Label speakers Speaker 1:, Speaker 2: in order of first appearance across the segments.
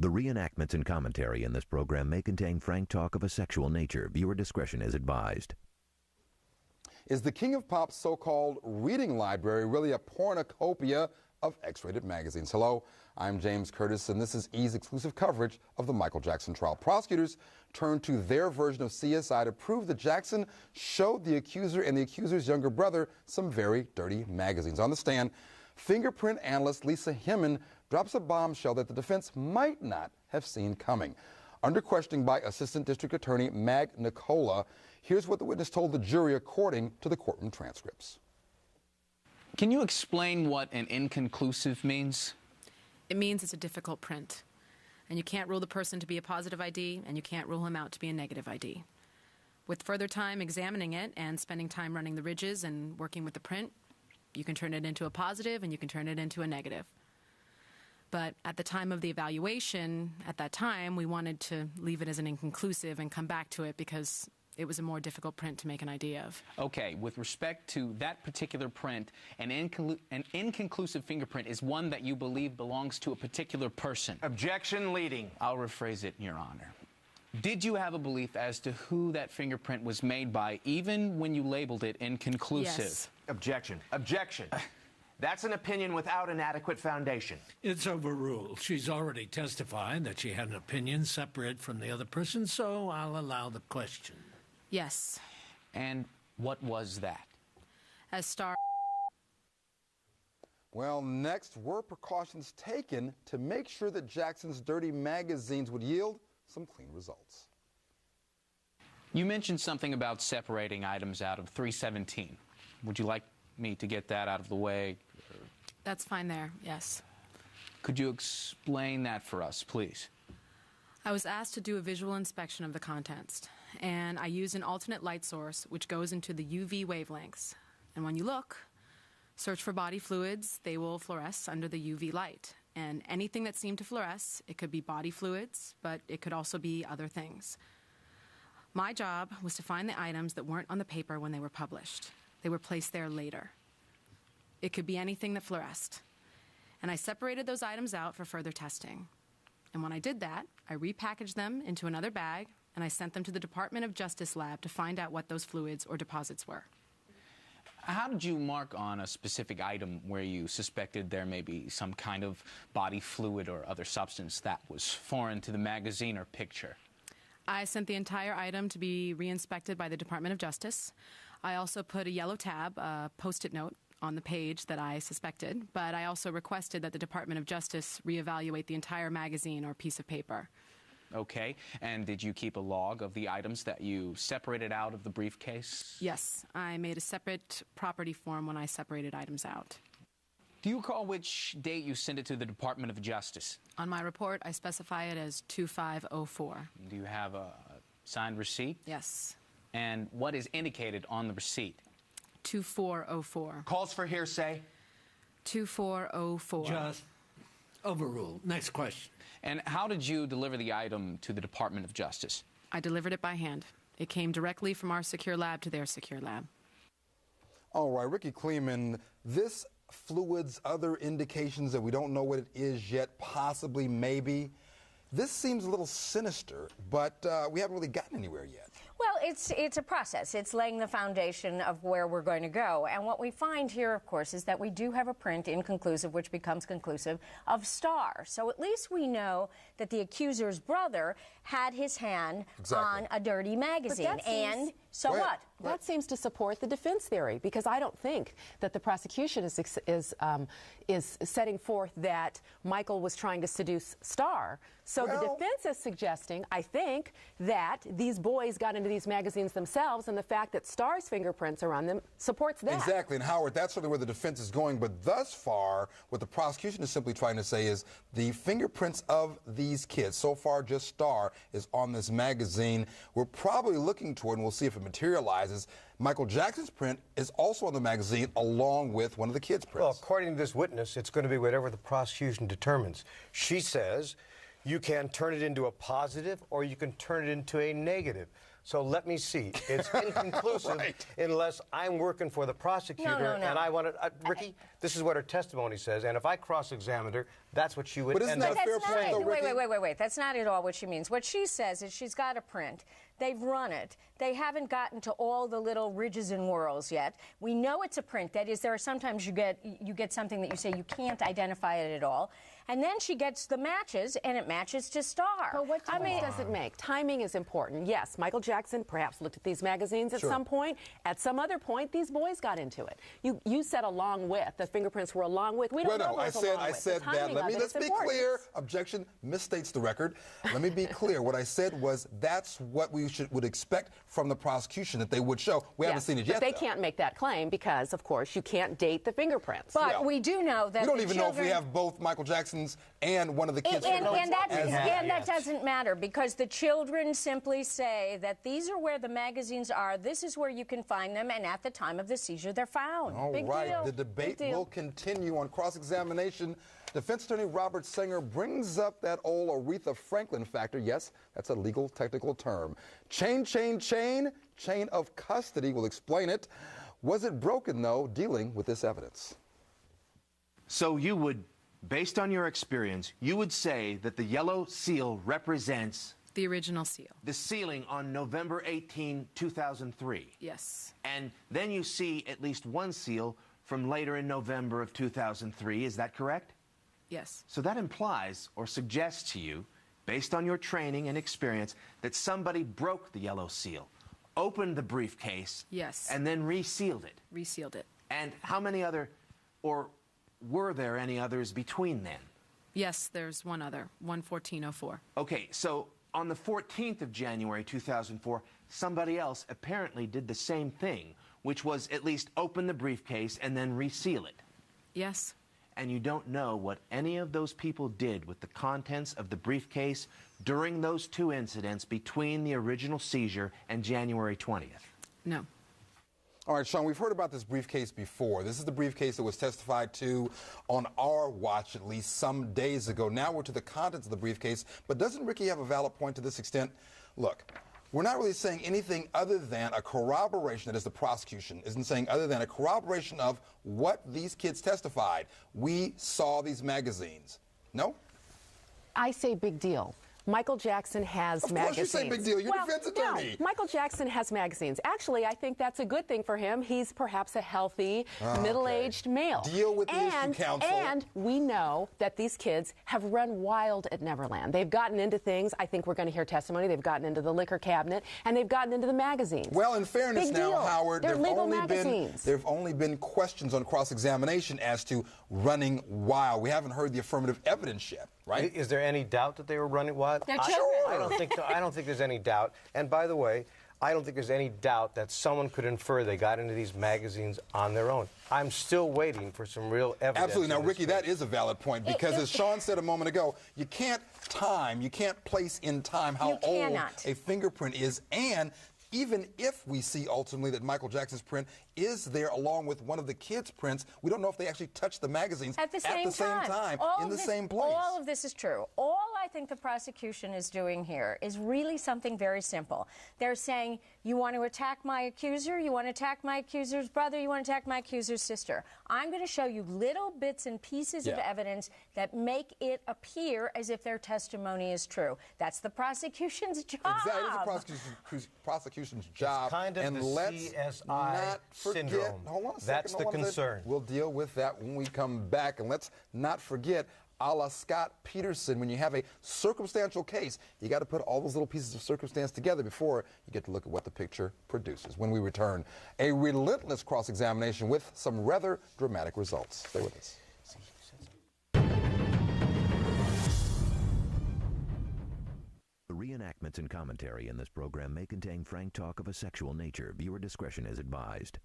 Speaker 1: The reenactments and commentary in this program may contain frank talk of a sexual nature. Viewer discretion is advised.
Speaker 2: Is the King of Pop's so-called reading library really a pornocopia of X-rated magazines? Hello, I'm James Curtis, and this is E's exclusive coverage of the Michael Jackson trial. Prosecutors turned to their version of CSI to prove that Jackson showed the accuser and the accuser's younger brother some very dirty magazines. On the stand, fingerprint analyst Lisa Himman drops a bombshell that the defense might not have seen coming. Under questioning by Assistant District Attorney Mag Nicola, here's what the witness told the jury according to the courtroom transcripts.
Speaker 3: Can you explain what an inconclusive means?
Speaker 4: It means it's a difficult print. And you can't rule the person to be a positive ID, and you can't rule him out to be a negative ID. With further time examining it and spending time running the ridges and working with the print, you can turn it into a positive and you can turn it into a negative. But at the time of the evaluation, at that time, we wanted to leave it as an inconclusive and come back to it because it was a more difficult print to make an idea of.
Speaker 3: Okay, with respect to that particular print, an inconclusive fingerprint is one that you believe belongs to a particular person.
Speaker 5: Objection leading.
Speaker 3: I'll rephrase it, Your Honor. Did you have a belief as to who that fingerprint was made by, even when you labeled it inconclusive?
Speaker 4: Yes.
Speaker 5: Objection. Objection. That's an opinion without an adequate foundation.
Speaker 6: It's overruled. She's already testified that she had an opinion separate from the other person, so I'll allow the question.
Speaker 4: Yes.
Speaker 3: And what was that?
Speaker 4: As Star...
Speaker 2: Well, next, were precautions taken to make sure that Jackson's dirty magazines would yield some clean results?
Speaker 3: You mentioned something about separating items out of 317. Would you like me to get that out of the way?
Speaker 4: That's fine there, yes.
Speaker 3: Could you explain that for us, please?
Speaker 4: I was asked to do a visual inspection of the contents, and I used an alternate light source which goes into the UV wavelengths. And when you look, search for body fluids, they will fluoresce under the UV light. And anything that seemed to fluoresce, it could be body fluids, but it could also be other things. My job was to find the items that weren't on the paper when they were published. They were placed there later. It could be anything that fluoresced. And I separated those items out for further testing. And when I did that, I repackaged them into another bag, and I sent them to the Department of Justice lab to find out what those fluids or deposits were.
Speaker 3: How did you mark on a specific item where you suspected there may be some kind of body fluid or other substance that was foreign to the magazine or picture?
Speaker 4: I sent the entire item to be re-inspected by the Department of Justice. I also put a yellow tab, a Post-it note, on the page that I suspected, but I also requested that the Department of Justice reevaluate the entire magazine or piece of paper.
Speaker 3: Okay, and did you keep a log of the items that you separated out of the briefcase?
Speaker 4: Yes, I made a separate property form when I separated items out.
Speaker 3: Do you recall which date you sent it to the Department of Justice?
Speaker 4: On my report, I specify it as 2504.
Speaker 3: Do you have a signed receipt?
Speaker 4: Yes.
Speaker 3: And what is indicated on the receipt?
Speaker 4: 2404.
Speaker 5: Calls for hearsay.
Speaker 4: 2404.
Speaker 6: Just overruled. Next question.
Speaker 3: And how did you deliver the item to the Department of Justice?
Speaker 4: I delivered it by hand. It came directly from our secure lab to their secure lab.
Speaker 2: All right, Ricky Kleeman, this fluid's other indications that we don't know what it is yet, possibly, maybe. This seems a little sinister, but we haven't really gotten anywhere yet.
Speaker 7: Well, it's a process. It's laying the foundation of where we're going to go. And what we find here, of course, is that we do have a print, inconclusive, which becomes conclusive, of Star. So at least we know that the accuser's brother had his hand on a dirty magazine. And so what?
Speaker 8: That seems to support the defense theory, because I don't think that the prosecution is setting forth that Michael was trying to seduce Star. So the defense is suggesting, I think, that these boys got into these magazines themselves, and the fact that Star's fingerprints are on them supports that.
Speaker 2: Exactly, and Howard, that's certainly where the defense is going, but thus far, what the prosecution is simply trying to say is the fingerprints of these kids, so far just Star, is on this magazine. We're probably looking toward, and we'll see if it materializes, Michael Jackson's print is also on the magazine along with one of the kids' prints.
Speaker 9: Well, according to this witness, it's going to be whatever the prosecution determines. She says you can turn it into a positive or you can turn it into a negative. So let me see. It's inconclusive
Speaker 2: Right.
Speaker 9: unless I'm working for the prosecutor
Speaker 7: No.
Speaker 9: and I want to. Ricky, this is what her testimony says, and if I cross-examined her, that's what she would
Speaker 2: But isn't
Speaker 9: end
Speaker 2: that
Speaker 9: up
Speaker 2: a fair
Speaker 9: saying.
Speaker 2: point, though, Ricky?
Speaker 7: Wait. That's not at all what she means. What she says is she's got a print. They've run it. They haven't gotten to all the little ridges and whorls yet. We know it's a print. That is, there are sometimes you get something that you say you can't identify it at all. And then she gets the matches, and it matches to Star.
Speaker 8: But what difference does it make? Timing is important. Yes, Michael Jackson perhaps looked at these magazines at some point. At some other point, these boys got into it. You said along with. The fingerprints were along with. We don't know
Speaker 2: I
Speaker 8: those along with.
Speaker 2: said
Speaker 8: The
Speaker 2: that.
Speaker 8: timing of it
Speaker 2: Let's
Speaker 8: is
Speaker 2: be
Speaker 8: important.
Speaker 2: clear. Objection misstates the record. Let me be clear. What I said was that's what we would expect from the prosecution that they would show. We haven't seen it yet.
Speaker 8: But they
Speaker 2: though.
Speaker 8: can't make that claim because, of course, you can't date the fingerprints.
Speaker 7: But we do know that
Speaker 2: we don't
Speaker 7: the
Speaker 2: even know if we
Speaker 7: children-
Speaker 2: have both Michael Jackson's and one of the kids.
Speaker 7: And that doesn't matter because the children simply say that these are where the magazines are, this is where you can find them, and at the time of the seizure, they're found.
Speaker 2: All
Speaker 8: Big
Speaker 2: right,
Speaker 8: deal.
Speaker 2: the debate
Speaker 8: Big deal.
Speaker 2: will continue on cross-examination. Defense attorney Robert Singer brings up that old Aretha Franklin factor. Yes, that's a legal technical term. Chain of custody. Will explain it. Was it broken, though, dealing with this evidence?
Speaker 5: So you would, based on your experience, you would say that the yellow seal represents
Speaker 4: The original seal.
Speaker 5: the sealing on November 18, 2003.
Speaker 4: Yes.
Speaker 5: And then you see at least one seal from later in November of 2003. Is that correct?
Speaker 4: Yes.
Speaker 5: So that implies or suggests to you, based on your training and experience, that somebody broke the yellow seal, opened the briefcase,
Speaker 4: Yes.
Speaker 5: and then resealed it.
Speaker 4: Resealed it.
Speaker 5: And how many other, or were there any others between then?
Speaker 4: Yes, there's one other, 11404.
Speaker 5: Okay, so on the 14th of January 2004, somebody else apparently did the same thing, which was at least open the briefcase and then reseal it.
Speaker 4: Yes.
Speaker 5: And you don't know what any of those people did with the contents of the briefcase during those two incidents between the original seizure and January 20th?
Speaker 4: No.
Speaker 2: All right, Sean, we've heard about this briefcase before. This is the briefcase that was testified to on our watch at least some days ago. Now we're to the contents of the briefcase. But doesn't Ricky have a valid point to this extent? Look, we're not really saying anything other than a corroboration, that is the prosecution isn't saying other than a corroboration of what these kids testified. We saw these magazines. No?
Speaker 8: I say big deal. Michael Jackson has
Speaker 2: Of
Speaker 8: magazines.
Speaker 2: course you say big deal. You're a defense attorney.
Speaker 8: No, Michael Jackson has magazines. Actually, I think that's a good thing for him. He's perhaps a healthy, middle-aged male.
Speaker 2: Deal with the issue, counsel.
Speaker 8: And we know that these kids have run wild at Neverland. They've gotten into things. I think we're going to hear testimony. They've gotten into the liquor cabinet, and they've gotten into the magazines.
Speaker 2: Well, in fairness
Speaker 8: Big
Speaker 2: now,
Speaker 8: deal.
Speaker 2: Howard,
Speaker 8: They're
Speaker 2: there've
Speaker 8: legal
Speaker 2: only
Speaker 8: magazines.
Speaker 2: been questions on cross-examination as to running wild. We haven't heard the affirmative evidence yet, right?
Speaker 9: Is there any doubt that they were running wild?
Speaker 7: They're children.
Speaker 9: I don't think so. I don't think there's any doubt. And by the way, I don't think there's any doubt that someone could infer they got into these magazines on their own. I'm still waiting for some real evidence.
Speaker 2: Absolutely. Now,
Speaker 9: in this
Speaker 2: Ricky,
Speaker 9: case.
Speaker 2: that is a valid point because, as Sean said a moment ago, you can't place in time how old a fingerprint is, and even if we see ultimately that Michael Jackson's print is there along with one of the kids' prints, we don't know if they actually touched the magazines
Speaker 7: At the same time.
Speaker 2: in the same place.
Speaker 7: All of this is true. All I think the prosecution is doing here is really something very simple. They're saying, you want to attack my accuser? You want to attack my accuser's brother? You want to attack my accuser's sister? I'm going to show you little bits and pieces of evidence that make it appear as if their testimony is true. That's the prosecution's job.
Speaker 2: Exactly. It's the prosecution's job.
Speaker 9: It's kind of
Speaker 2: and
Speaker 9: the
Speaker 2: let's
Speaker 9: CSI
Speaker 2: not forget.
Speaker 9: syndrome.
Speaker 2: Hold on a second.
Speaker 9: That's the concern.
Speaker 2: We'll deal with that when we come back. And let's not forget, a la Scott Peterson, when you have a circumstantial case, you got to put all those little pieces of circumstance together before you get to look at what the picture produces. When we return, a relentless cross-examination with some rather dramatic results. Stay with us.
Speaker 1: The reenactments and commentary in this program may contain frank talk of a sexual nature. Viewer discretion is advised.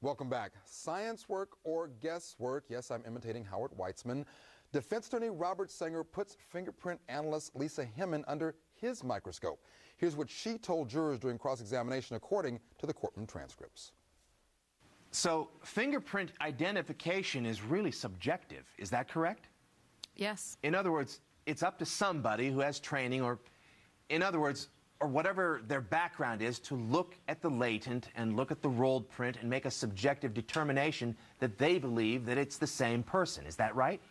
Speaker 2: Welcome back. Science work or guesswork? Yes, I'm imitating Howard Weitzman. Defense attorney Robert Singer puts fingerprint analyst Lisa Hemman under his microscope. Here's what she told jurors during cross-examination according to the courtroom transcripts.
Speaker 5: So fingerprint identification is really subjective. Is that correct?
Speaker 4: Yes.
Speaker 5: In other words, it's up to somebody who has training or, in other words, or whatever their background is, to look at the latent and look at the rolled print and make a subjective determination that they believe that it's the same person. Is that right?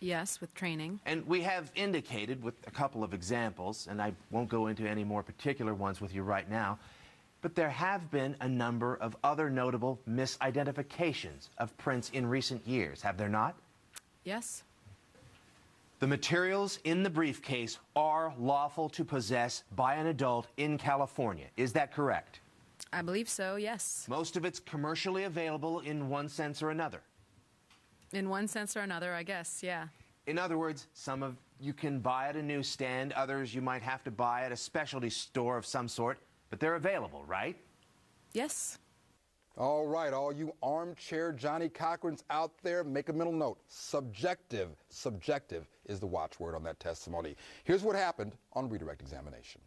Speaker 4: Yes, with training.
Speaker 5: And we have indicated with a couple of examples, and I won't go into any more particular ones with you right now, but there have been a number of other notable misidentifications of prints in recent years, have there not?
Speaker 4: Yes.
Speaker 5: The materials in the briefcase are lawful to possess by an adult in California. Is that correct?
Speaker 4: I believe so, yes.
Speaker 5: Most of it's commercially available in one sense or another.
Speaker 4: In one sense or another, I guess, yeah.
Speaker 5: In other words, some of you can buy at a newsstand, others you might have to buy at a specialty store of some sort, but they're available, right?
Speaker 4: Yes.
Speaker 2: All right, all you armchair Johnny Cochrans out there, make a mental note. Subjective. Subjective is the watchword on that testimony. Here's what happened on redirect examination.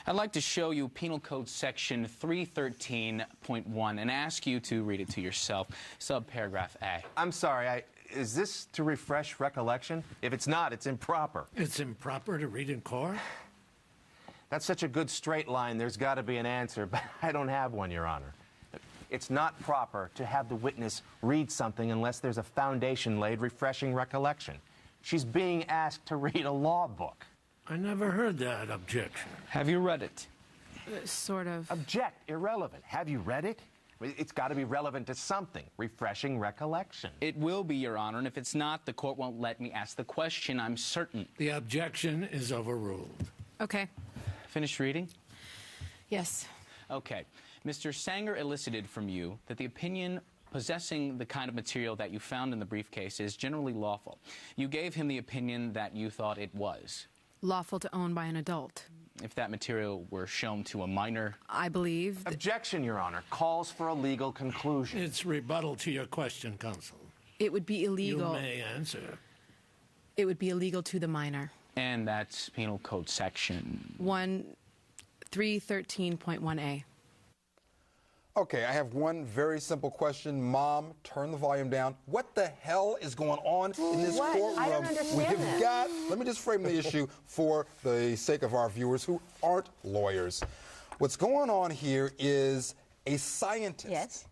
Speaker 3: I'd like to show you Penal Code Section 313.1 and ask you to read it to yourself. Subparagraph A.
Speaker 5: I'm sorry, is this to refresh recollection? If it's not, it's improper.
Speaker 6: It's improper to read in court?
Speaker 5: That's such a good straight line, there's got to be an answer, but I don't have one, Your Honor. It's not proper to have the witness read something unless there's a foundation laid refreshing recollection. She's being asked to read a law book.
Speaker 6: I never heard that objection.
Speaker 3: Have you read it?
Speaker 4: Sort of.
Speaker 5: Object, irrelevant. Have you read it? It's got to be relevant to something. Refreshing recollection.
Speaker 3: It will be, Your Honor, and if it's not, the court won't let me ask the question, I'm certain.
Speaker 6: The objection is overruled.
Speaker 4: Okay.
Speaker 3: Finish reading?
Speaker 4: Yes.
Speaker 3: Okay. Mr. Sanger elicited from you that the opinion possessing the kind of material that you found in the briefcase is generally lawful. You gave him the opinion that you thought it was.
Speaker 4: Lawful to own by an adult.
Speaker 3: If that material were shown to a minor...
Speaker 4: I believe...
Speaker 5: Objection, Your Honor. Calls for a legal conclusion.
Speaker 6: It's rebuttal to your question, counsel.
Speaker 4: It would be illegal.
Speaker 6: You may answer.
Speaker 4: It would be illegal to the minor.
Speaker 3: And that's Penal Code Section...
Speaker 4: 313.1A.
Speaker 2: Okay, I have one very simple question. Mom, turn the volume down. What the hell is going on in this courtroom?
Speaker 8: I don't understand
Speaker 2: We have
Speaker 8: that.
Speaker 2: got, let me just frame the issue for the sake of our viewers who aren't lawyers. What's going on here is a scientist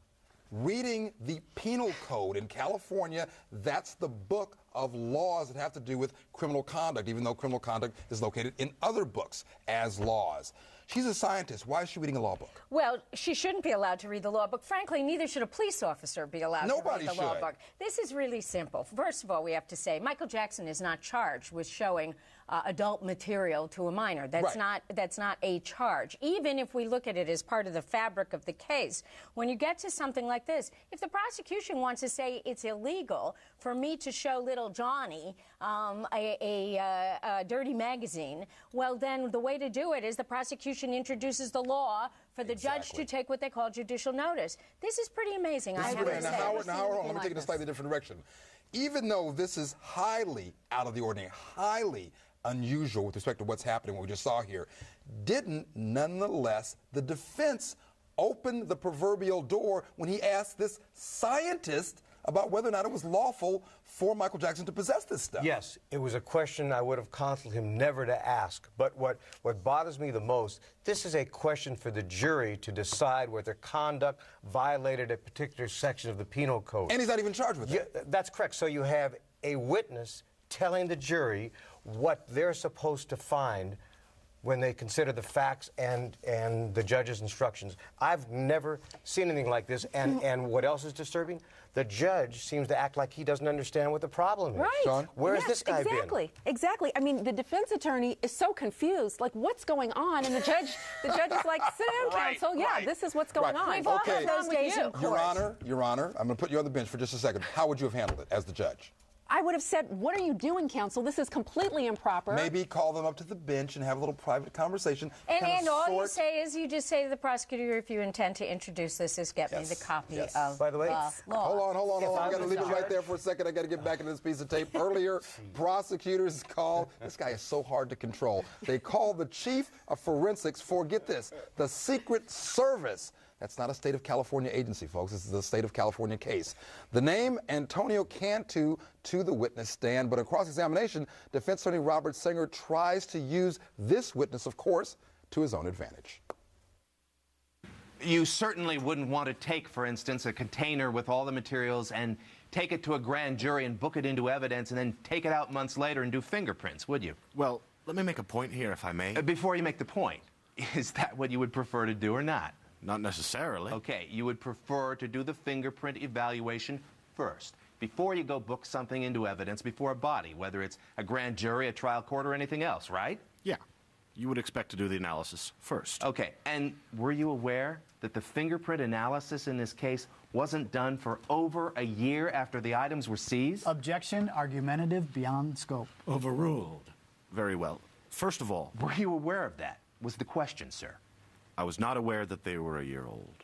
Speaker 2: reading the penal code in California. That's the book of laws that have to do with criminal conduct, even though criminal conduct is located in other books as laws. She's a scientist. Why is she reading a law book?
Speaker 7: Well, she shouldn't be allowed to read the law book. Frankly, neither should a police officer be allowed to read the law book. This is really simple. First of all, we have to say Michael Jackson is not charged with showing adult material to a minor. That's not a charge. Even if we look at it as part of the fabric of the case, when you get to something like this, if the prosecution wants to say it's illegal for me to show little Johnny a dirty magazine, well, then the way to do it is the prosecution introduces the law for the judge to take what they call judicial notice. This is pretty amazing, I have to say.
Speaker 2: Now, let me take it in a slightly different direction. Even though this is highly out of the ordinary, highly unusual with respect to what's happening, what we just saw here, didn't, nonetheless, the defense open the proverbial door when he asked this scientist about whether or not it was lawful for Michael Jackson to possess this stuff?
Speaker 9: Yes, it was a question I would have counseled him never to ask. But what bothers me the most, this is a question for the jury to decide whether conduct violated a particular section of the penal code.
Speaker 2: And he's not even charged with that.
Speaker 9: Yeah, that's correct. So you have a witness telling the jury what they're supposed to find when they consider the facts and the judge's instructions. I've never seen anything like this. And what else is disturbing? The judge seems to act like he doesn't understand what the problem is.
Speaker 8: Right.
Speaker 2: Sean?
Speaker 9: Where has this guy
Speaker 8: been? Exactly. I mean, the defense attorney is so confused. Like, what's going on? And the judge is like, sit down, counsel. Yeah, this is what's going on.
Speaker 7: We've all had those days in court.
Speaker 2: Your Honor, I'm going to put you on the bench for just a second. How would you have handled it as the judge?
Speaker 8: I would have said, what are you doing, counsel? This is completely improper.
Speaker 2: Maybe call them up to the bench and have a little private conversation.
Speaker 7: And all you say is, you just say to the prosecutor, if you intend to introduce this, is get me the copy of
Speaker 9: By the way,
Speaker 7: law.
Speaker 2: Hold on. I got to leave it right there for a second. I got to get back into this piece of tape. Earlier, prosecutors called, this guy is so hard to control. They called the chief of forensics for, get this, the Secret Service That's not a state of California agency, folks. This is a state of California case. The name Antonio Cantu to the witness stand, but in cross-examination, defense attorney Robert Singer tries to use this witness, of course, to his own advantage.
Speaker 5: You certainly wouldn't want to take, for instance, a container with all the materials and take it to a grand jury and book it into evidence and then take it out months later and do fingerprints, would you?
Speaker 10: Well, let me make a point here, if I may.
Speaker 5: Before you make the point, is that what you would prefer to do or not?
Speaker 10: Not necessarily.
Speaker 5: Okay, you would prefer to do the fingerprint evaluation first, before you go book something into evidence before a body, whether it's a grand jury, a trial court, or anything else, right?
Speaker 10: Yeah. You would expect to do the analysis first.
Speaker 5: Okay, and were you aware that the fingerprint analysis in this case wasn't done for over a year after the items were seized?
Speaker 11: Objection, argumentative, beyond scope.
Speaker 6: Overruled.
Speaker 10: Very well. First of all,
Speaker 5: Were you aware of that, was the question, sir.
Speaker 10: I was not aware that they were a year old.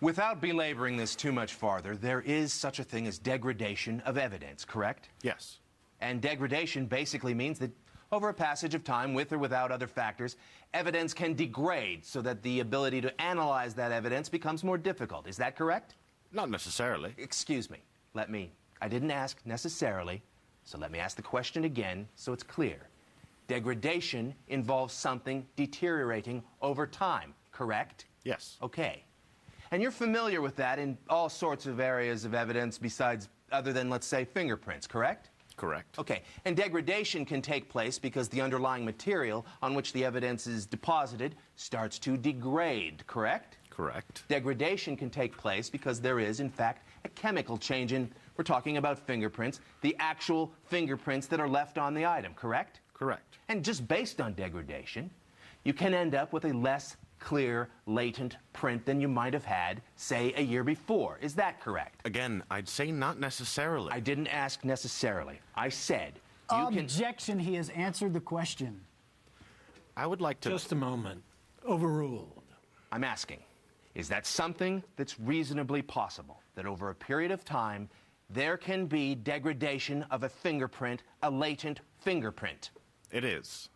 Speaker 5: Without belaboring this too much farther, there is such a thing as degradation of evidence, correct?
Speaker 10: Yes.
Speaker 5: And degradation basically means that over a passage of time, with or without other factors, evidence can degrade so that the ability to analyze that evidence becomes more difficult. Is that correct?
Speaker 10: Not necessarily.
Speaker 5: Excuse me. I didn't ask necessarily, so let me ask the question again so it's clear. Degradation involves something deteriorating over time, correct?
Speaker 10: Yes.
Speaker 5: Okay. And you're familiar with that in all sorts of areas of evidence besides, other than, let's say, fingerprints, correct?
Speaker 10: Correct.
Speaker 5: Okay, and degradation can take place because the underlying material on which the evidence is deposited starts to degrade, correct?
Speaker 10: Correct.
Speaker 5: Degradation can take place because there is, in fact, a chemical change in, we're talking about fingerprints, the actual fingerprints that are left on the item, correct?
Speaker 10: Correct.
Speaker 5: And just based on degradation, you can end up with a less clear, latent print than you might have had, say, a year before. Is that correct?
Speaker 10: Again, I'd say not necessarily.
Speaker 5: I didn't ask necessarily. I said you can...
Speaker 11: Objection, he has answered the question.
Speaker 10: I would like to...
Speaker 6: Just a moment. Overruled.
Speaker 5: I'm asking, is that something that's reasonably possible, that over a period of time, there can be degradation of a fingerprint, a latent fingerprint?
Speaker 10: It is.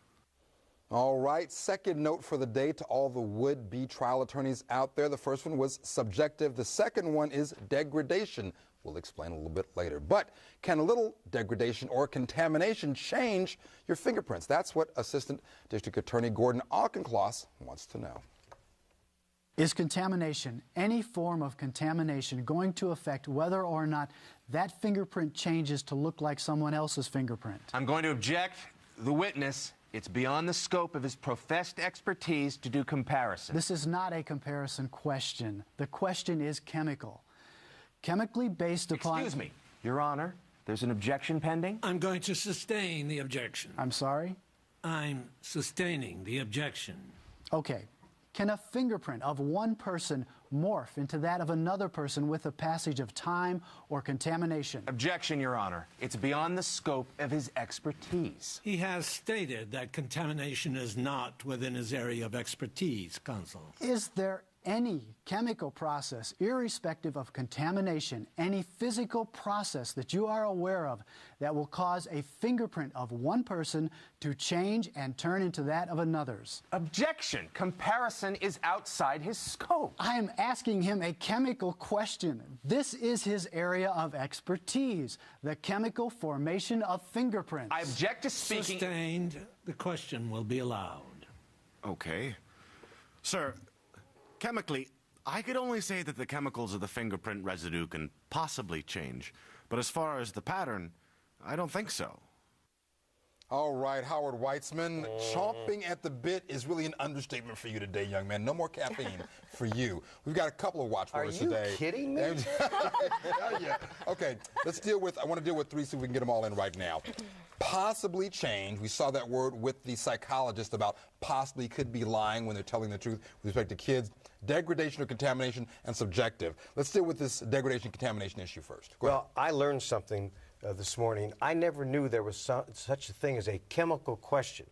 Speaker 2: All right, second note for the day to all the would-be trial attorneys out there. The first one was subjective. The second one is degradation. We'll explain a little bit later. But can a little degradation or contamination change your fingerprints? That's what Assistant District Attorney Gordon Auchincloss wants to know.
Speaker 11: Is contamination, any form of contamination, going to affect whether or not that fingerprint changes to look like someone else's fingerprint?
Speaker 5: I'm going to object. The witness, it's beyond the scope of his professed expertise to do comparison.
Speaker 11: This is not a comparison question. The question is chemical. Chemically based upon...
Speaker 5: Excuse me, Your Honor, there's an objection pending?
Speaker 6: I'm going to sustain the objection.
Speaker 11: I'm sorry?
Speaker 6: I'm sustaining the objection.
Speaker 11: Okay. Can a fingerprint of one person morph into that of another person with a passage of time or contamination?
Speaker 5: Objection, Your Honor. It's beyond the scope of his expertise.
Speaker 6: He has stated that contamination is not within his area of expertise, counsel.
Speaker 11: Is there any chemical process, irrespective of contamination, any physical process that you are aware of that will cause a fingerprint of one person to change and turn into that of another's?
Speaker 5: Objection. Comparison is outside his scope.
Speaker 11: I am asking him a chemical question. This is his area of expertise, the chemical formation of fingerprints.
Speaker 5: I object to speaking...
Speaker 6: Sustained. The question will be allowed.
Speaker 10: Okay. Sir, chemically, I could only say that the chemicals of the fingerprint residue can possibly change. But as far as the pattern, I don't think so.
Speaker 2: All right, Howard Weitzman, chomping at the bit is really an understatement for you today, young man. No more caffeine for you. We've got a couple of watch words today.
Speaker 9: Are you kidding me?
Speaker 2: Yeah. Okay, I want to deal with three so we can get them all in right now. Possibly change. We saw that word with the psychologist about possibly could be lying when they're telling the truth with respect to kids. Degradation or contamination, and subjective. Let's deal with this degradation contamination issue first. Go ahead.
Speaker 9: Well, I learned something this morning. I never knew there was such a thing as a chemical question.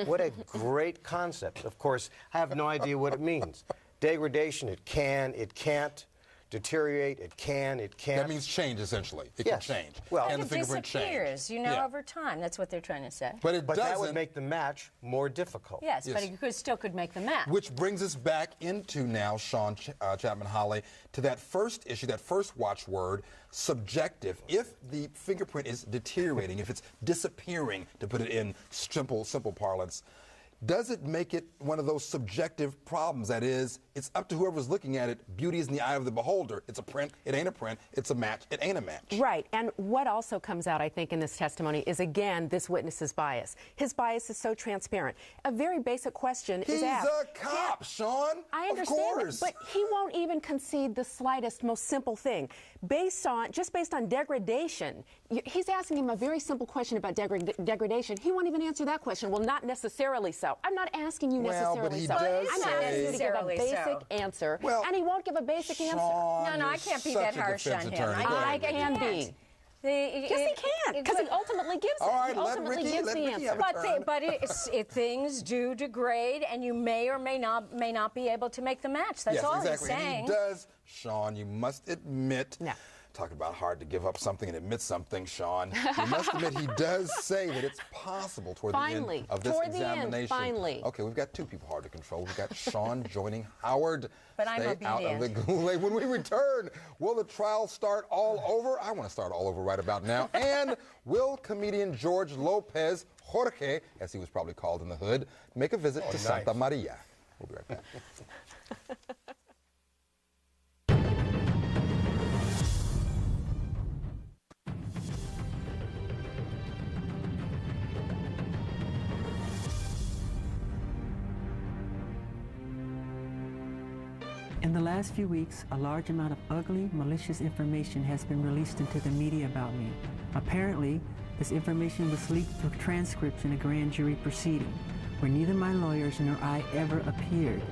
Speaker 9: What a great concept. Of course, I have no idea what it means. Degradation, it can, it can't. deteriorate. It can't.
Speaker 2: That means change, essentially. It
Speaker 9: Yes.
Speaker 2: can change.
Speaker 9: Well,
Speaker 2: and
Speaker 7: It
Speaker 2: the fingerprint
Speaker 7: disappears,
Speaker 2: change.
Speaker 7: you know,
Speaker 2: Yeah.
Speaker 7: over time. That's what they're trying to say.
Speaker 2: But it
Speaker 9: But
Speaker 2: doesn't.
Speaker 9: that would make the match more difficult.
Speaker 7: Yes,
Speaker 2: Yes.
Speaker 7: but it still could make the match.
Speaker 2: Which brings us back into now, Sean Chapman-Holly, to that first issue, that first watchword, subjective. If the fingerprint is deteriorating, if it's disappearing, to put it in simple parlance, does it make it one of those subjective problems? That is, it's up to whoever's looking at it. Beauty is in the eye of the beholder. It's a print. It ain't a print. It's a match. It ain't a match.
Speaker 8: Right. And what also comes out, I think, in this testimony is, again, this witness's bias. His bias is so transparent. A very basic question is asked.
Speaker 2: He's a cop, Sean.
Speaker 8: I understand,
Speaker 2: Of course.
Speaker 8: but he won't even concede the slightest, most simple thing. Based on degradation, he's asking him a very simple question about degradation. He won't even answer that question. Well, not necessarily so. I'm not asking you
Speaker 2: Well,
Speaker 8: necessarily
Speaker 2: but he
Speaker 8: so.
Speaker 2: does
Speaker 8: I'm asking you to give a
Speaker 7: Necessarily
Speaker 8: basic
Speaker 7: so.
Speaker 8: answer,
Speaker 2: Well,
Speaker 8: and he won't give a basic answer.
Speaker 2: Sean,
Speaker 7: No, I
Speaker 2: you're
Speaker 7: can't be
Speaker 2: such
Speaker 7: that
Speaker 2: a
Speaker 7: harsh
Speaker 2: defense
Speaker 7: on him.
Speaker 2: attorney.
Speaker 7: I
Speaker 2: Go ahead,
Speaker 8: I
Speaker 2: Ricky.
Speaker 8: can
Speaker 7: can't.
Speaker 8: be. Yes, he can, because he ultimately gives
Speaker 2: All right,
Speaker 8: he
Speaker 2: let
Speaker 8: ultimately
Speaker 2: Ricky-
Speaker 8: gives
Speaker 2: let
Speaker 8: the
Speaker 2: Ricky
Speaker 8: answer.
Speaker 2: have a turn.
Speaker 7: Things do degrade, and you may or may not be able to make the match. That's
Speaker 2: Yes,
Speaker 7: all
Speaker 2: exactly.
Speaker 7: he's saying.
Speaker 2: And he does, Sean, you must admit.
Speaker 8: No.
Speaker 2: Talk about hard to give up something and admit something, Sean. You must admit he does say that it's possible toward the
Speaker 8: Finally,
Speaker 2: end of this
Speaker 8: toward the end,
Speaker 2: examination.
Speaker 8: finally.
Speaker 2: Okay, we've got two people hard to control. We've got Sean joining Howard.
Speaker 7: But I'm
Speaker 2: Stay out of the
Speaker 7: obedient.
Speaker 2: Kool-Aid. When we return, will the trial start all over? I want to start all over right about now. And will comedian George Lopez, Jorge, as he was probably called in the hood, make a visit to Santa Maria? We'll be right back.
Speaker 12: In the last few weeks, a large amount of ugly, malicious information has been released into the media about me. Apparently, this information was leaked through transcripts in a grand jury proceeding, where neither my lawyers nor I ever appeared.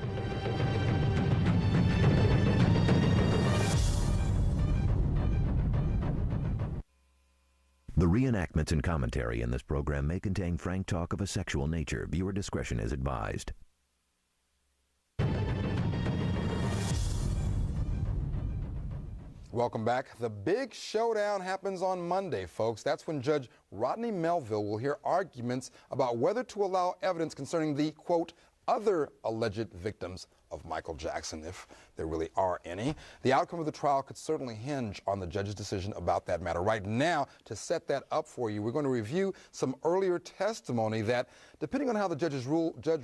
Speaker 1: The reenactments and commentary in this program may contain frank talk of a sexual nature. Viewer discretion is advised.
Speaker 2: Welcome back. The big showdown happens on Monday, folks. That's when Judge Rodney Melville will hear arguments about whether to allow evidence concerning the, quote, other alleged victims of Michael Jackson, if there really are any. The outcome of the trial could certainly hinge on the judge's decision about that matter. Right now, to set that up for you, we're going to review some earlier testimony that, depending on how the judge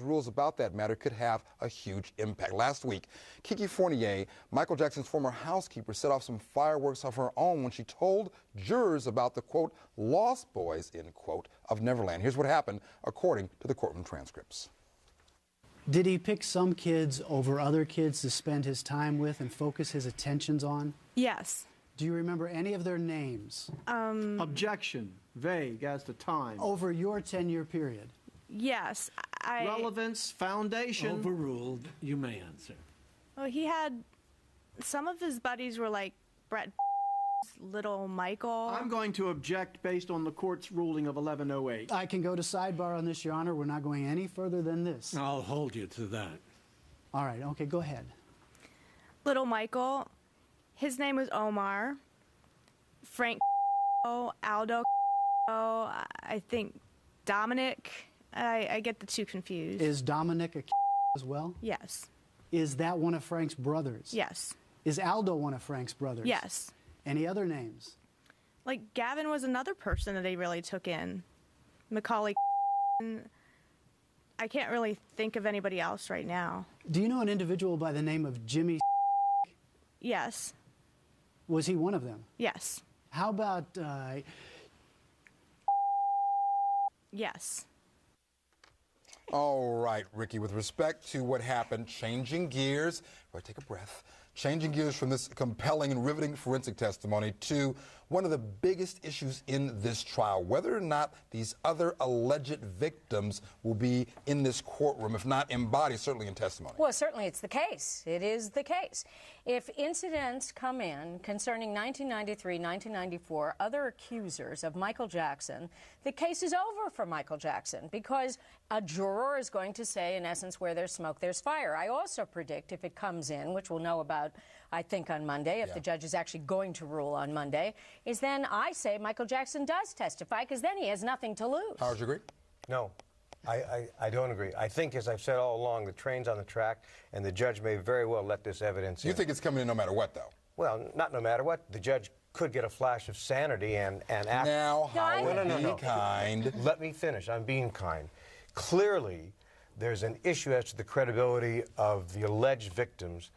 Speaker 2: rules about that matter, could have a huge impact. Last week, Kiki Fournier, Michael Jackson's former housekeeper, set off some fireworks of her own when she told jurors about the, quote, lost boys, end quote, of Neverland. Here's what happened, according to the courtroom transcripts.
Speaker 11: Did he pick some kids over other kids to spend his time with and focus his attentions on?
Speaker 13: Yes.
Speaker 11: Do you remember any of their names?
Speaker 14: Objection. Vague as to time.
Speaker 11: Over your 10-year period?
Speaker 13: Yes.
Speaker 14: Relevance, foundation.
Speaker 6: Overruled. You may answer.
Speaker 13: Well, he had, some of his buddies were like Brett, Little Michael.
Speaker 14: I'm going to object based on the court's ruling of 1108.
Speaker 11: I can go to sidebar on this, Your Honor. We're not going any further than this.
Speaker 6: I'll hold you to that.
Speaker 11: All right, okay, go ahead.
Speaker 13: Little Michael. His name was Omar. Frank, Aldo, I think Dominic. I get the two confused.
Speaker 11: Is Dominic a as well?
Speaker 13: Yes.
Speaker 11: Is that one of Frank's brothers?
Speaker 13: Yes.
Speaker 11: Is Aldo one of Frank's brothers?
Speaker 13: Yes.
Speaker 11: Any other names?
Speaker 13: Like Gavin was another person that they really took in. Macaulay. I can't really think of anybody else right now.
Speaker 11: Do you know an individual by the name of Jimmy?
Speaker 13: Yes.
Speaker 11: Was he one of them?
Speaker 13: Yes.
Speaker 11: How about...
Speaker 13: Yes.
Speaker 2: All right, Ricky, with respect to what happened, changing gears, take a breath, changing gears from this compelling and riveting forensic testimony to one of the biggest issues in this trial, whether or not these other alleged victims will be in this courtroom, if not embodied, certainly in testimony.
Speaker 7: Well, certainly it's the case. It is the case. If incidents come in concerning 1993, 1994, other accusers of Michael Jackson, the case is over for Michael Jackson because a juror is going to say, in essence, where there's smoke, there's fire. I also predict if it comes in, which we'll know about I think, on Monday, if the judge is actually going to rule on Monday, is then I say Michael Jackson does testify, because then he has nothing to lose.
Speaker 2: Howard, you agree?
Speaker 9: No. I don't agree. I think, as I've said all along, the train's on the track, and the judge may very well let this evidence in.
Speaker 2: You think it's coming in no matter what, though?
Speaker 9: Well, not no matter what. The judge could get a flash of sanity and act.
Speaker 2: Now, Howard, be kind.
Speaker 9: Let me finish. I'm being kind. Clearly, there's an issue as to the credibility of the alleged victims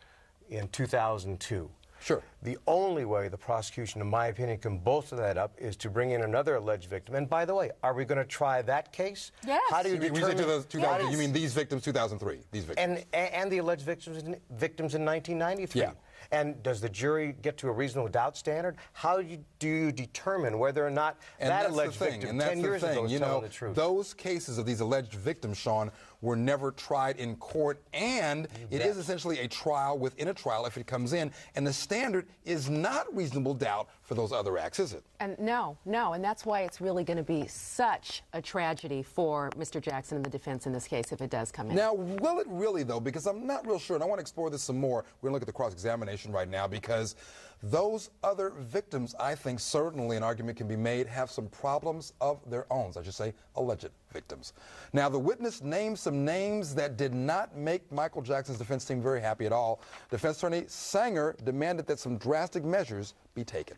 Speaker 9: in 2002.
Speaker 2: Sure.
Speaker 9: The only way the prosecution, in my opinion, can bolster that up is to bring in another alleged victim. And by the way, are we going to try that case?
Speaker 7: Yes.
Speaker 9: How do you determine?
Speaker 2: Yes. You mean these victims, 2003? These victims.
Speaker 9: And the alleged victims in 1993.
Speaker 2: Yeah.
Speaker 9: And does the jury get to a reasonable doubt standard? How do you determine whether or not that alleged victim 10 years ago is telling the truth?
Speaker 2: Those cases of these alleged victims, Sean, were never tried in court, and it is essentially a trial within a trial if it comes in, and the standard is not reasonable doubt for those other acts, is it?
Speaker 8: And no, and that's why it's really going to be such a tragedy for Mr. Jackson and the defense in this case if it does come in.
Speaker 2: Now, will it really, though? Because I'm not real sure, and I want to explore this some more. We're going to look at the cross-examination right now, because those other victims, I think certainly an argument can be made, have some problems of their own. I should say alleged victims. Now, the witness named some names that did not make Michael Jackson's defense team very happy at all. Defense attorney Sanger demanded that some drastic measures be taken.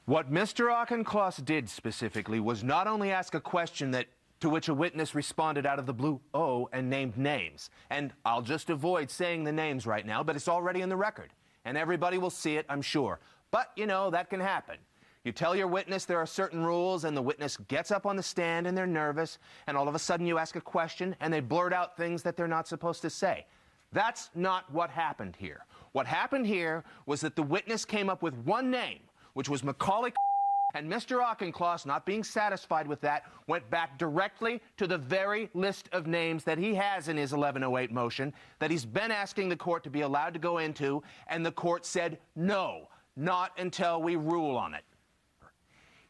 Speaker 5: What Mr. Auchincloss did specifically was not only ask a question to which a witness responded out of the blue, and named names. And I'll just avoid saying the names right now, but it's already in the record. And everybody will see it, I'm sure. But, you know, that can happen. You tell your witness there are certain rules, and the witness gets up on the stand and they're nervous, and all of a sudden you ask a question and they blurt out things that they're not supposed to say. That's not what happened here. What happened here was that the witness came up with one name, which was Macaulay, and Mr. Auchincloss, not being satisfied with that, went back directly to the very list of names that he has in his 1108 motion that he's been asking the court to be allowed to go into, and the court said no, not until we rule on it.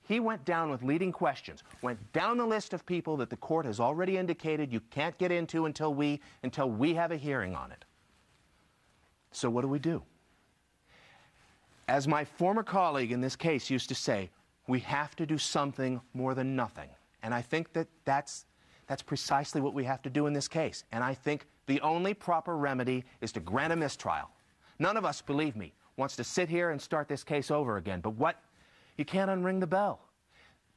Speaker 5: He went down with leading questions, went down the list of people that the court has already indicated you can't get into until we have a hearing on it. So what do? As my former colleague in this case used to say, we have to do something more than nothing. And I think that's precisely what we have to do in this case. And I think the only proper remedy is to grant a mistrial. None of us, believe me, wants to sit here and start this case over again. But you can't unring the bell.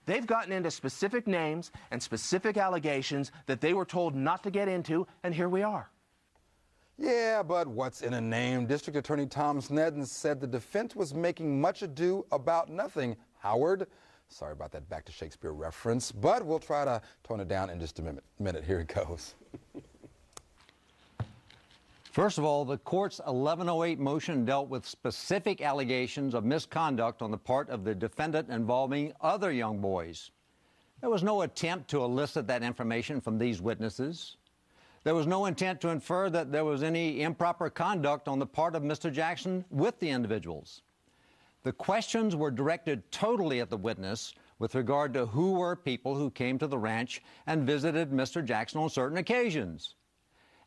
Speaker 5: They've gotten into specific names and specific allegations that they were told not to get into, and here we are.
Speaker 2: Yeah, but what's in a name? District Attorney Tom Sneddon said the defense was making much ado about nothing. Howard, sorry about that Back to Shakespeare reference, but we'll try to tone it down in just a minute. Here it goes.
Speaker 15: First of all, the court's 1108 motion dealt with specific allegations of misconduct on the part of the defendant involving other young boys. There was no attempt to elicit that information from these witnesses. There was no intent to infer that there was any improper conduct on the part of Mr. Jackson with the individuals. The questions were directed totally at the witness with regard to who were people who came to the ranch and visited Mr. Jackson on certain occasions.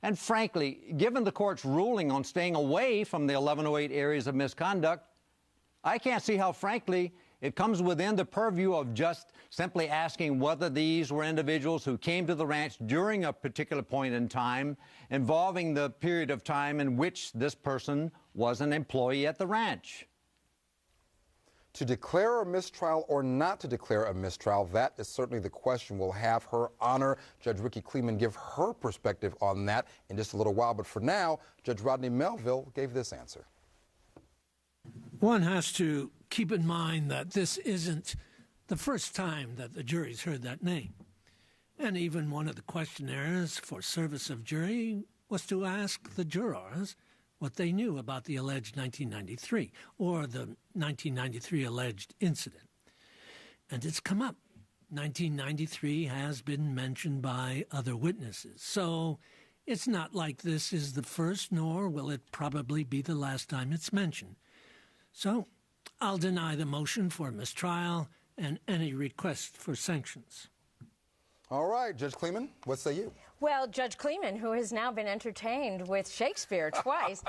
Speaker 15: And frankly, given the court's ruling on staying away from the 1108 areas of misconduct, I can't see how, frankly, it comes within the purview of just simply asking whether these were individuals who came to the ranch during a particular point in time, involving the period of time in which this person was an employee at the ranch.
Speaker 2: To declare a mistrial or not to declare a mistrial, that is certainly the question. We'll have Her Honor, Judge Ricky Kleeman, give her perspective on that in just a little while. But for now, Judge Rodney Melville gave this answer.
Speaker 6: One has to keep in mind that this isn't the first time that the jury's heard that name. And even one of the questionnaires for service of jury was to ask the jurors what they knew about the alleged 1993 or the 1993 alleged incident. And it's come up. 1993 has been mentioned by other witnesses. So it's not like this is the first, nor will it probably be the last time it's mentioned. So I'll deny the motion for mistrial and any request for sanctions.
Speaker 2: All right, Judge Kleeman, what say you?
Speaker 7: Well, Judge Kleeman, who has now been entertained with Shakespeare twice,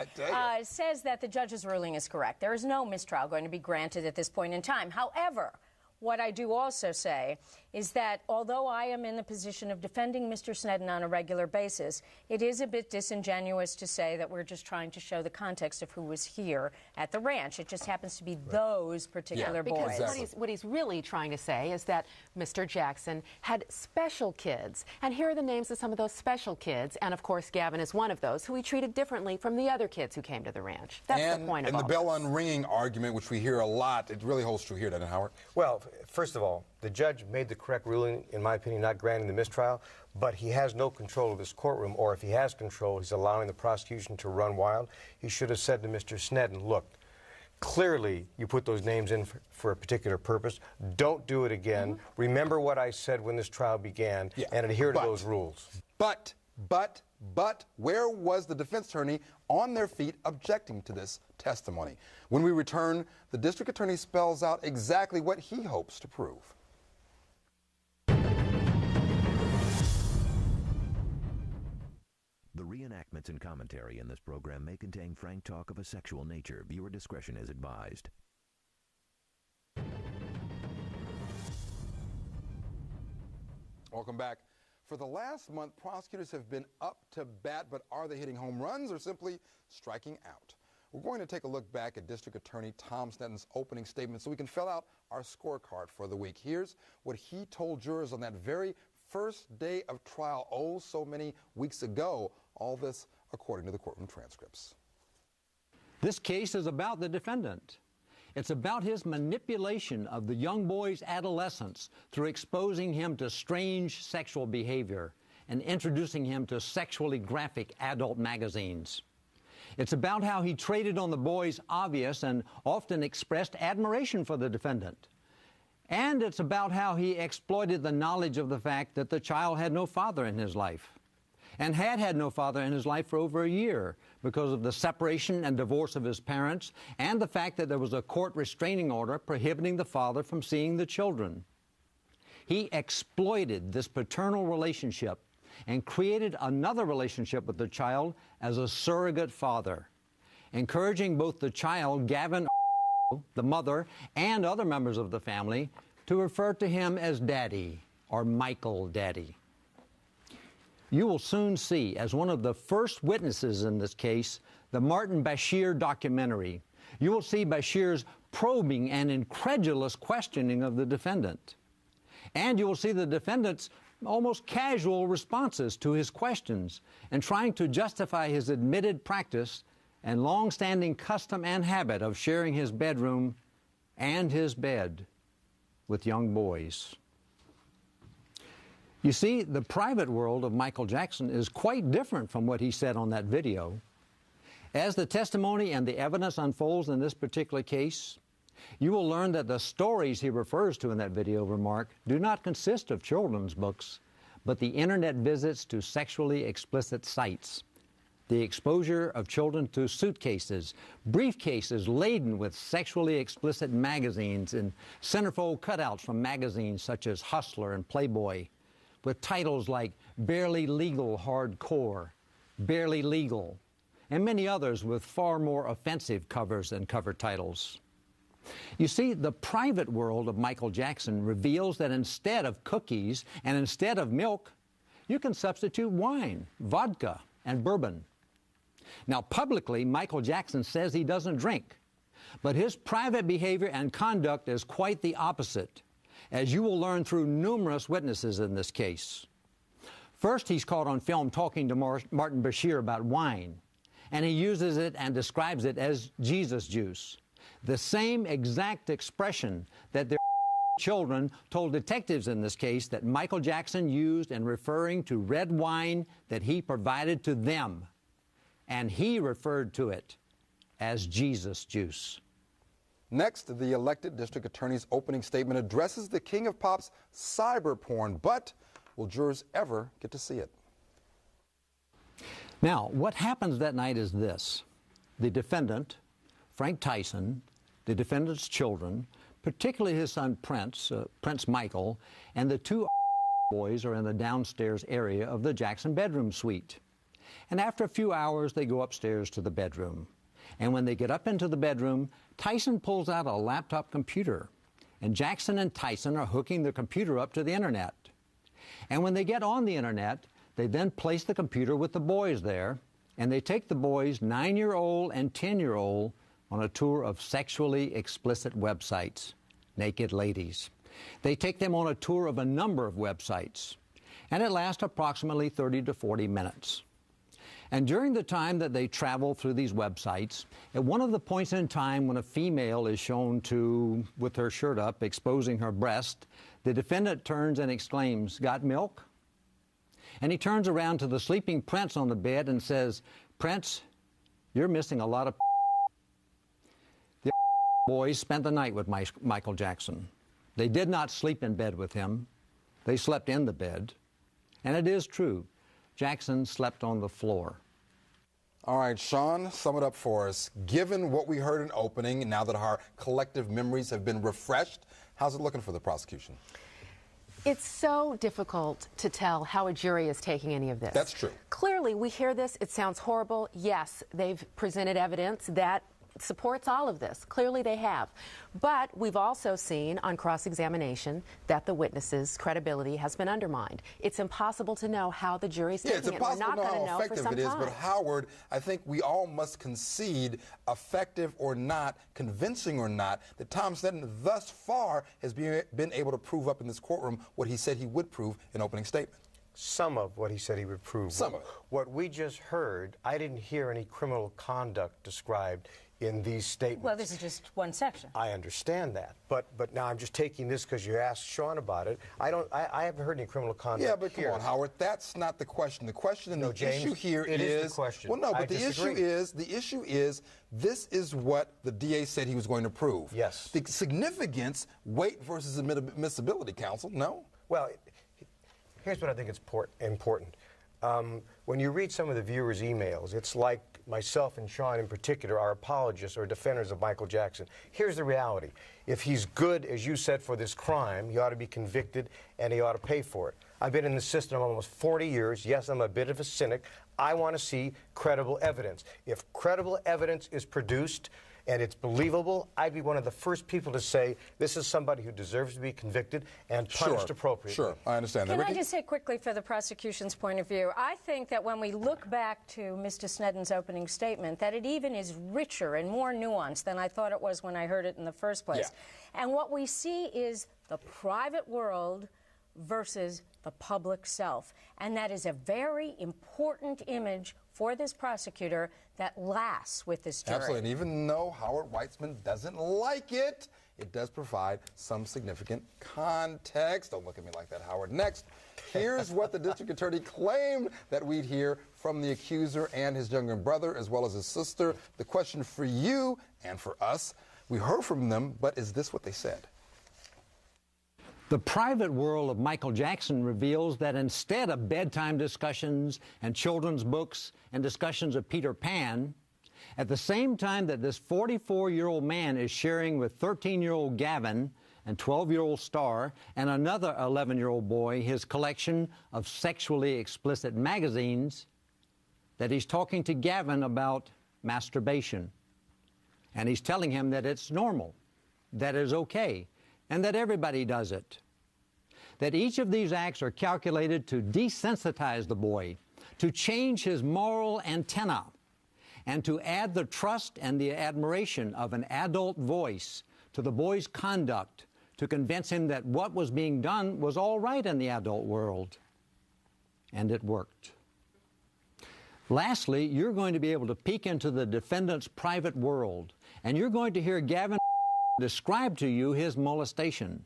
Speaker 7: says that the judge's ruling is correct. There is no mistrial going to be granted at this point in time. However, what I do also say is that although I am in the position of defending Mr. Sneddon on a regular basis, it is a bit disingenuous to say that we're just trying to show the context of who was here at the ranch. It just happens to be those particular boys.
Speaker 8: Because what he's really trying to say is that Mr. Jackson had special kids. And here are the names of some of those special kids. And, of course, Gavin is one of those who he treated differently from the other kids who came to the ranch. That's the point of all
Speaker 2: And the bell unringing argument, which we hear a lot, it really holds true here, doesn't it, Howard?
Speaker 9: Well, first of all, the judge made the correct ruling, in my opinion, not granting the mistrial, but he has no control of this courtroom, or if he has control, he's allowing the prosecution to run wild. He should have said to Mr. Sneddon, look, clearly you put those names in for a particular purpose. Don't do it again. Remember what I said when this trial began, and adhere to those rules.
Speaker 2: But, where was the defense attorney on their feet objecting to this testimony? When we return, the district attorney spells out exactly what he hopes to prove.
Speaker 1: The reenactments and commentary in this program may contain frank talk of a sexual nature. Viewer discretion is advised.
Speaker 2: Welcome back. For the last month, prosecutors have been up to bat, but are they hitting home runs or simply striking out? We're going to take a look back at District Attorney Tom Sneddon's opening statement so we can fill out our scorecard for the week. Here's what he told jurors on that very first day of trial, oh, so many weeks ago. All this according to the courtroom transcripts.
Speaker 15: This case is about the defendant. It's about his manipulation of the young boy's adolescence through exposing him to strange sexual behavior and introducing him to sexually graphic adult magazines. It's about how he traded on the boy's obvious and often expressed admiration for the defendant. And it's about how he exploited the knowledge of the fact that the child had no father in his life, and had no father in his life for over a year because of the separation and divorce of his parents and the fact that there was a court restraining order prohibiting the father from seeing the children. He exploited this paternal relationship and created another relationship with the child as a surrogate father, encouraging both the child, Gavin, the mother, and other members of the family to refer to him as Daddy or Michael Daddy. You will soon see, as one of the first witnesses in this case, the Martin Bashir documentary. You will see Bashir's probing and incredulous questioning of the defendant. And you will see the defendant's almost casual responses to his questions and trying to justify his admitted practice and long-standing custom and habit of sharing his bedroom and his bed with young boys. You see, the private world of Michael Jackson is quite different from what he said on that video. As the testimony and the evidence unfolds in this particular case, you will learn that the stories he refers to in that video remark do not consist of children's books, but the internet visits to sexually explicit sites, the exposure of children to suitcases, briefcases laden with sexually explicit magazines and centerfold cutouts from magazines such as Hustler and Playboy, with titles like Barely Legal Hardcore, Barely Legal, and many others with far more offensive covers and cover titles. You see, the private world of Michael Jackson reveals that instead of cookies and instead of milk, you can substitute wine, vodka, and bourbon. Now, publicly, Michael Jackson says he doesn't drink, but his private behavior and conduct is quite the opposite, as you will learn through numerous witnesses in this case. First, he's caught on film talking to Martin Bashir about wine, and he uses it and describes it as Jesus juice, the same exact expression that their children told detectives in this case that Michael Jackson used in referring to red wine that he provided to them, and he referred to it as Jesus juice.
Speaker 2: Next, the elected district attorney's opening statement addresses the king of pop's cyber porn, but will jurors ever get to see it?
Speaker 15: Now, what happens that night is this. The defendant, Frank Tyson, the defendant's children, particularly his son Prince Michael, and the two boys are in the downstairs area of the Jackson bedroom suite. And after a few hours, they go upstairs to the bedroom. And when they get up into the bedroom, Tyson pulls out a laptop computer. And Jackson and Tyson are hooking the computer up to the internet. And when they get on the internet, they then place the computer with the boys there, and they take the boys, 9-year-old and 10-year-old, on a tour of sexually explicit websites, naked ladies. They take them on a tour of a number of websites, and it lasts approximately 30 to 40 minutes. And during the time that they travel through these websites, at one of the points in time when a female is shown with her shirt up, exposing her breast, the defendant turns and exclaims, "Got milk?" And he turns around to the sleeping Prince on the bed and says, "Prince, you're missing a lot of." The boys spent the night with Michael Jackson. They did not sleep in bed with him. They slept in the bed. And it is true, Jackson slept on the floor.
Speaker 2: All right, Sean, sum it up for us. Given what we heard in opening, now that our collective memories have been refreshed, how's it looking for the prosecution?
Speaker 8: It's so difficult to tell how a jury is taking any of this.
Speaker 2: That's true.
Speaker 8: Clearly, we hear this, it sounds horrible. Yes, they've presented evidence that supports all of this. Clearly they have. But we've also seen on cross-examination that the witnesses' credibility has been undermined. It's impossible to know how the jury's taking it.
Speaker 2: It's impossible to know how effective it is, but Howard, I think we all must concede, effective or not, convincing or not, that Tom Sneddon thus far has been able to prove up in this courtroom what he said he would prove in opening statement.
Speaker 9: Some of what he said he would prove.
Speaker 2: Some of it.
Speaker 9: What we just heard, I didn't hear any criminal conduct described in these statements.
Speaker 7: Well, this is just one section.
Speaker 9: I understand that, but now I'm just taking this because you asked Sean about it. I haven't heard any criminal conduct.
Speaker 2: Yeah, but
Speaker 9: here.
Speaker 2: come on, Howard. That's not the question. The question and the issue here
Speaker 9: is the question.
Speaker 2: Well, no, but the issue is this is what the DA said he was going to prove.
Speaker 9: Yes.
Speaker 2: The significance, weight versus admissibility, counsel. No.
Speaker 9: Well, here's what I think is important. When you read some of the viewers' emails, it's like myself and Sean in particular are apologists or defenders of Michael Jackson. Here's the reality. If he's good, as you said, for this crime, he ought to be convicted and he ought to pay for it. I've been in the system almost 40 years. Yes, I'm a bit of a cynic. I want to see credible evidence. If credible evidence is produced and it's believable, I'd be one of the first people to say this is somebody who deserves to be convicted and punished appropriately.
Speaker 2: Sure, I understand that.
Speaker 7: Can I just say quickly for the prosecution's point of view, I think that when we look back to Mr. Sneddon's opening statement, that it even is richer and more nuanced than I thought it was when I heard it in the first place. Yeah. And what we see is the private world versus the public self. And that is a very important image for this prosecutor that lasts with this jury.
Speaker 2: Absolutely, and even though Howard Weitzman doesn't like it, it does provide some significant context. Don't look at me like that, Howard. Next, here's what the district attorney claimed that we'd hear from the accuser and his younger brother, as well as his sister. The question for you and for us, we heard from them, but is this what they said?
Speaker 15: The private world of Michael Jackson reveals that instead of bedtime discussions and children's books and discussions of Peter Pan, at the same time that this 44-year-old man is sharing with 13-year-old Gavin and 12-year-old Star and another 11-year-old boy his collection of sexually explicit magazines, that he's talking to Gavin about masturbation. And he's telling him that it's normal, that it's okay, and that everybody does it. That each of these acts are calculated to desensitize the boy, to change his moral antenna, and to add the trust and the admiration of an adult voice to the boy's conduct, to convince him that what was being done was all right in the adult world. And it worked. Lastly, you're going to be able to peek into the defendant's private world, and you're going to hear Gavin describe to you his molestation.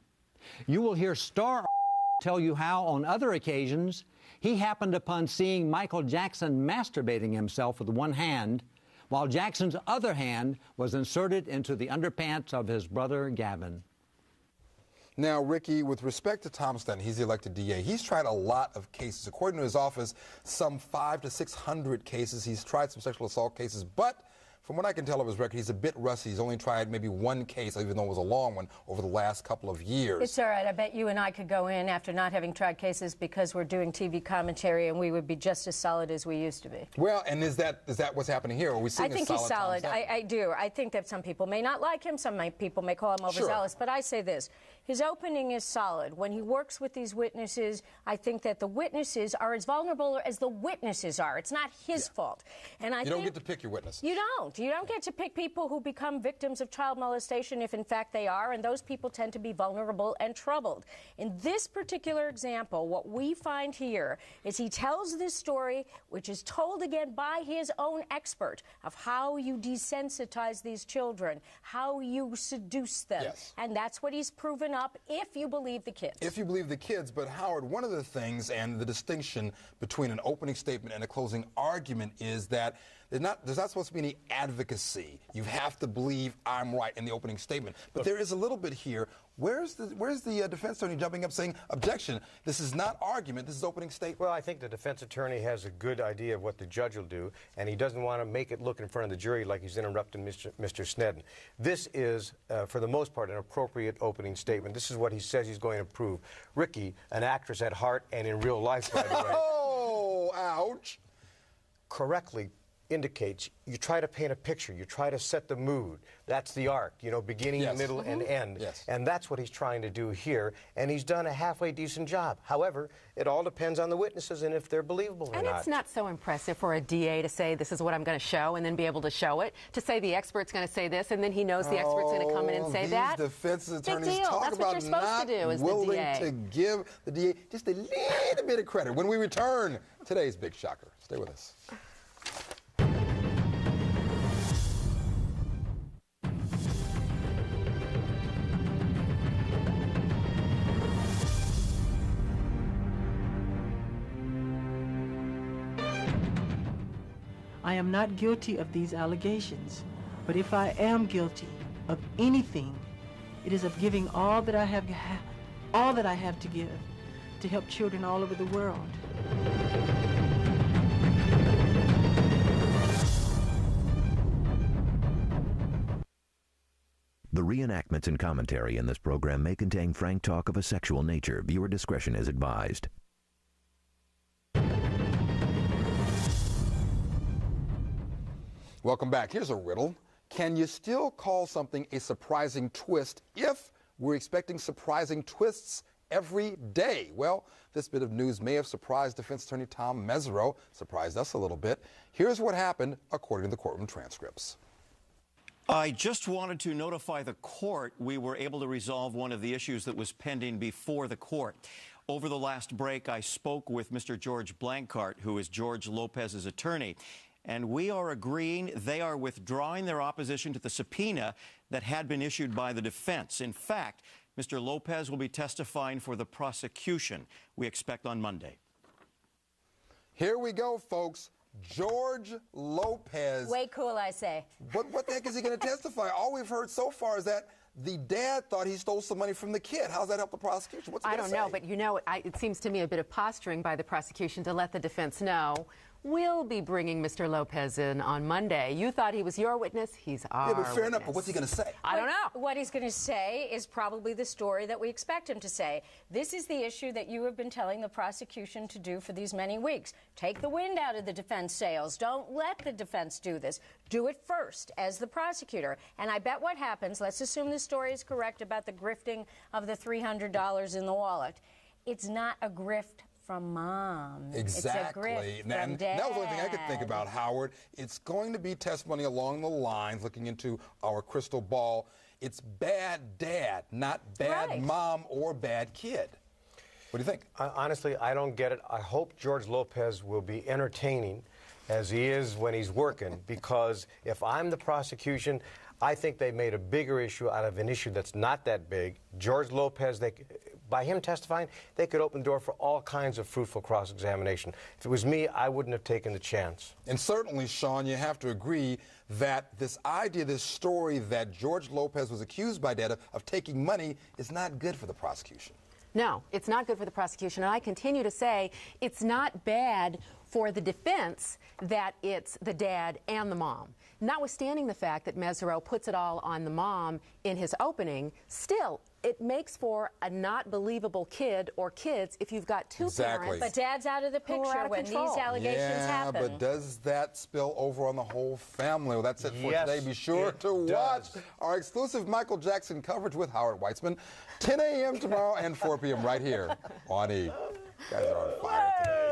Speaker 15: You will hear Star tell you how, on other occasions, he happened upon seeing Michael Jackson masturbating himself with one hand, while Jackson's other hand was inserted into the underpants of his brother Gavin.
Speaker 2: Now, Ricky, with respect to Tom Sneddon, he's the elected DA. He's tried a lot of cases. According to his office, some 500 to 600 cases. He's tried some sexual assault cases, but from what I can tell of his record, he's a bit rusty. He's only tried maybe one case, even though it was a long one, over the last couple of years.
Speaker 7: It's all right. I bet you and I could go in after not having tried cases because we're doing TV commentary, and we would be just as solid as we used to be.
Speaker 2: Well, and is that what's happening here? Are we seeing
Speaker 7: I think
Speaker 2: a
Speaker 7: he's solid. I do. I think that some people may not like him. Some people may call him overzealous. But I say this. His opening is solid. When he works with these witnesses, I think that the witnesses are as vulnerable as the witnesses are. It's not his fault. And I
Speaker 2: You don't get to pick your witnesses.
Speaker 7: You don't. You don't get to pick people who become victims of child molestation if in fact they are, and those people tend to be vulnerable and troubled. In this particular example, what we find here is he tells this story, which is told again by his own expert, of how you desensitize these children, how you seduce them.
Speaker 2: Yes.
Speaker 7: And that's what he's proven up if you believe the kids.
Speaker 2: If you believe the kids, but Howard, one of the things and the distinction between an opening statement and a closing argument is that there's not supposed to be any advocacy. You have to believe I'm right in the opening statement. But there is a little bit here. Where's the defense attorney jumping up saying, objection, this is not argument, this is opening statement?
Speaker 9: Well, I think the defense attorney has a good idea of what the judge will do, and he doesn't want to make it look in front of the jury like he's interrupting Mr. Snedden. This is, for the most part, an appropriate opening statement. This is what he says he's going to prove. Ricky, an actress at heart and in real life, by the way.
Speaker 2: Oh, ouch.
Speaker 9: Correctly indicates you try to paint a picture, you try to set the mood. That's the arc, you know, beginning, middle, and end.
Speaker 2: Yes.
Speaker 9: And that's what he's trying to do here, and he's done a halfway decent job. However, it all depends on the witnesses and if they're believable or not.
Speaker 8: And it's not so impressive for a DA to say this is what I'm going to show and then be able to show it, to say the expert's going to say this and then he knows the expert's going to come in and say that.
Speaker 2: These defense attorneys
Speaker 8: Big deal.
Speaker 2: talk
Speaker 8: That's
Speaker 2: about
Speaker 8: what you're supposed
Speaker 2: not
Speaker 8: to do as the
Speaker 2: willing
Speaker 8: DA.
Speaker 2: to give the DA just a little bit of credit. When we return, today's Big Shocker. Stay with us.
Speaker 12: I am not guilty of these allegations, but if I am guilty of anything, it is of giving all that I have to give to help children all over the world.
Speaker 1: The reenactments and commentary in this program may contain frank talk of a sexual nature. Viewer discretion is advised.
Speaker 2: Welcome back. Here's a riddle. Can you still call something a surprising twist if we're expecting surprising twists every day? Well, this bit of news may have surprised defense attorney Tom Mesereau, surprised us a little bit. Here's what happened according to the courtroom transcripts.
Speaker 16: I just wanted to notify the court we were able to resolve one of the issues that was pending before the court. Over the last break, I spoke with Mr. George Blancart, who is George Lopez's attorney, and we are agreeing they are withdrawing their opposition to the subpoena that had been issued by the defense. In fact, Mr. Lopez will be testifying for the prosecution, we expect on Monday.
Speaker 2: Here we go, folks. George Lopez.
Speaker 7: Way cool, I say.
Speaker 2: What the heck is he going to testify? All we've heard so far is that the dad thought he stole some money from the kid. How's that help the prosecution? What's he
Speaker 8: I
Speaker 2: gonna
Speaker 8: don't know,
Speaker 2: say?
Speaker 8: but you know, it seems to me a bit of posturing by the prosecution to let the defense know we'll be bringing Mr. Lopez in on Monday. You thought he was your witness. He's our
Speaker 2: Yeah, but fair enough,
Speaker 8: witness.
Speaker 2: but what's he going to say?
Speaker 8: I don't know.
Speaker 7: What he's going to say is probably the story that we expect him to say. This is the issue that you have been telling the prosecution to do for these many weeks. Take the wind out of the defense sails. Don't let the defense do this. Do it first as the prosecutor. And I bet what happens, let's assume the story is correct about the grifting of the $300 in the wallet. It's not a grift from Mom.
Speaker 2: Exactly.
Speaker 7: It's a grift from
Speaker 2: and
Speaker 7: Dad.
Speaker 2: that was the only thing I could think about, Howard. It's going to be testimony along the lines, looking into our crystal ball. It's bad dad, not bad mom or bad kid. What do you think?
Speaker 9: Honestly, I don't get it. I hope George Lopez will be entertaining as he is when he's working, because if I'm the prosecution, I think they made a bigger issue out of an issue that's not that big. George Lopez, by him testifying, they could open the door for all kinds of fruitful cross-examination. If it was me, I wouldn't have taken the chance.
Speaker 2: And certainly, Sean, you have to agree that this idea, this story that George Lopez was accused by Dad of taking money is not good for the prosecution.
Speaker 8: No, it's not good for the prosecution. And I continue to say it's not bad for the defense that it's the dad and the mom. Notwithstanding the fact that Mesereau puts it all on the mom in his opening, still, it makes for a not believable kid or kids if you've got two parents.
Speaker 7: But dad's out of the picture when these allegations happen.
Speaker 2: But does that spill over on the whole family? Well, that's it for today. Be sure to watch our exclusive Michael Jackson coverage with Howard Weitzman, 10 a.m. tomorrow and 4 p.m. right here on E! You guys are on fire today.